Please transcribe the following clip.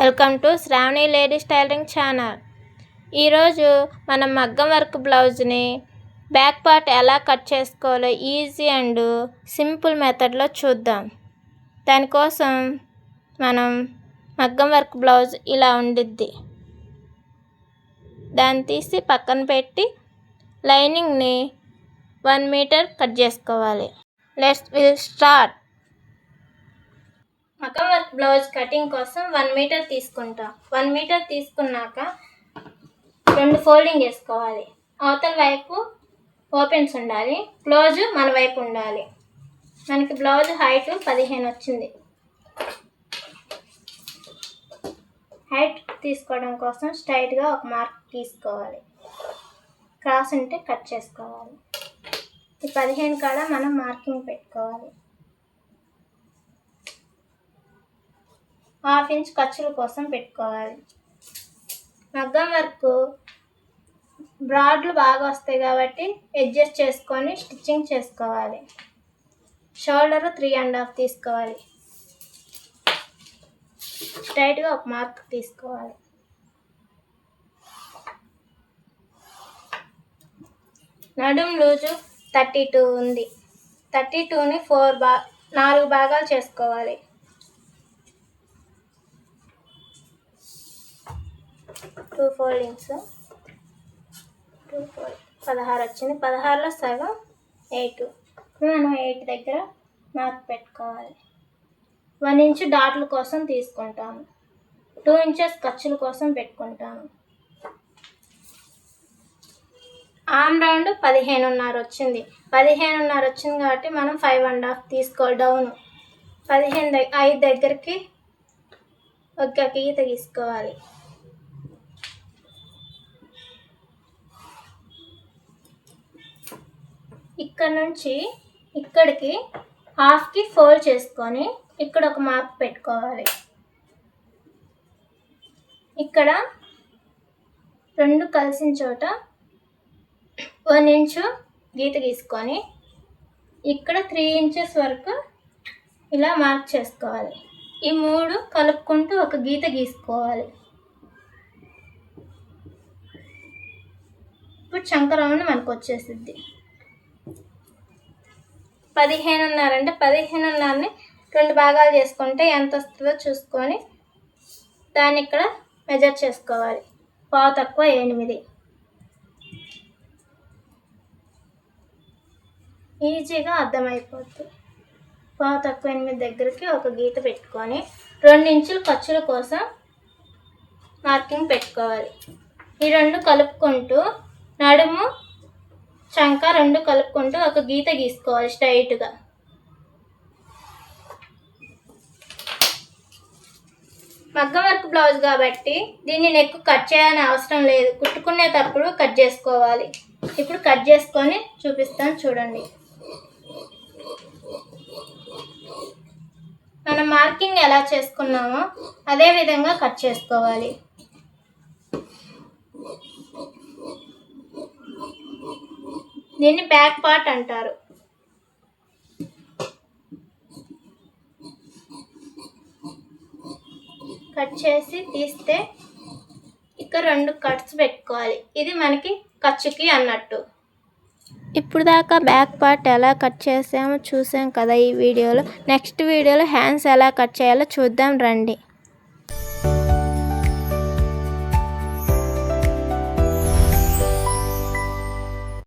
Welcome to Shravani ladies tailoring channel. ఈరోజు మనం మగ్గం వర్క్ బ్లౌజ్ని బ్యాక్ పార్ట్ ఎలా కట్ చేసుకోవాలో ఈజీ అండ్ సింపుల్ మెథడ్లో చూద్దాం. దానికోసం మనం మగ్గం వర్క్ బ్లౌజ్ ఇలా ఉండిద్ది. దాన్ని తీసి పక్కన పెట్టి లైనింగ్ని 1 మీటర్ కట్ చేసుకోవాలి. Will start. మగ్గం వర్క్ బ్లౌజ్ కటింగ్ కోసం 1 మీటర్ తీసుకుంటాం. 1 మీటర్ తీసుకున్నాక 2 ఫోల్డింగ్ వేసుకోవాలి. అవతల వైపు ఓపెన్స్ ఉండాలి, క్లోజ్ మన వైపు ఉండాలి. మనకి బ్లౌజ్ హైట్ 15 వచ్చింది. హైట్ తీసుకోవడం కోసం స్ట్రైట్గా ఒక మార్క్ తీసుకోవాలి. క్రాస్ ఉంటే కట్ చేసుకోవాలి. ఈ 15 కాడ మనం మార్కింగ్ పెట్టుకోవాలి. 1/2 ఇంచ్ ఖర్చుల కోసం పెట్టుకోవాలి. మగ్గం వర్క్ బ్రాడ్లు బాగా వస్తాయి కాబట్టి అడ్జస్ట్ చేసుకొని స్టిచ్చింగ్ చేసుకోవాలి. షోల్డర్ 3.5 తీసుకోవాలి. స్ట్రైట్గా ఒక మార్క్ తీసుకోవాలి. నడుం లూజు 32 ఉంది. 32ని 4 భాగాలు చేసుకోవాలి. 2 ఫోల్డింగ్స్ 16 వచ్చింది. 16లో సగం 8. మనం 8 దగ్గర మార్క్ పెట్టుకోవాలి. 1 ఇంచ్ డాట్ల కోసం తీసుకుంటాము. 2 ఇంచెస్ ఖర్చుల కోసం పెట్టుకుంటాము. ఆర్మ్ రౌండ్ 15.5 వచ్చింది. 15.5 వచ్చింది కాబట్టి మనం 5.5 తీసుకోవాలి. డౌన్ 5 దగ్గరికి ఒక గీత గీసుకోవాలి. ఇక్కడ నుంచి ఇక్కడికి 1/2కి ఫోల్డ్ చేసుకొని ఇక్కడ ఒక మార్క్ పెట్టుకోవాలి. ఇక్కడ 2 కలిసిన చోట 1 ఇంచు గీత గీసుకొని ఇక్కడ 3 ఇంచెస్ వరకు ఇలా మార్క్ చేసుకోవాలి. ఈ 3 కలుపుకుంటూ ఒక గీత గీసుకోవాలి. ఇప్పుడు చంక రౌండ్ మనకు వచ్చేసిద్ది. 15.5 అంటే 15.5ని 2 భాగాలు చేసుకుంటే ఎంత వస్తుందో చూసుకొని దాన్ని ఇక్కడ మెజర్ చేసుకోవాలి. పావు తక్కువ 8. ఈజీగా అర్థమైపోతుంది. పావు తక్కువ 8 దగ్గరికి ఒక గీత పెట్టుకొని 2 ఇంచులు ఖర్చుల కోసం మార్కింగ్ పెట్టుకోవాలి. ఈ 2 కలుపుకుంటూ నడుము చంక 2 కలుపుకుంటూ ఒక గీత గీసుకోవాలి స్ట్రైట్గా. మగ్గం వర్క్ బ్లౌజ్ కాబట్టి దీన్ని నెక్ కట్ చేయాలని అవసరం లేదు. కుట్టుకునేటప్పుడు కట్ చేసుకోవాలి. ఇప్పుడు కట్ చేసుకొని చూపిస్తాను చూడండి. మనం మార్కింగ్ ఎలా చేసుకున్నామో అదే విధంగా కట్ చేసుకోవాలి. దీన్ని బ్యాక్ పార్ట్ అంటారు. కట్ చేసి తీస్తే ఇక్కడ 2 కట్స్ పెట్టుకోవాలి. ఇది మనకి ఖర్చుకి అన్నట్టు. ఇప్పుడు దాకా బ్యాక్ పార్ట్ ఎలా కట్ చేసామో చూసాం కదా ఈ వీడియోలో. నెక్స్ట్ వీడియోలో హ్యాండ్స్ ఎలా కట్ చేయాలో చూద్దాం రండి.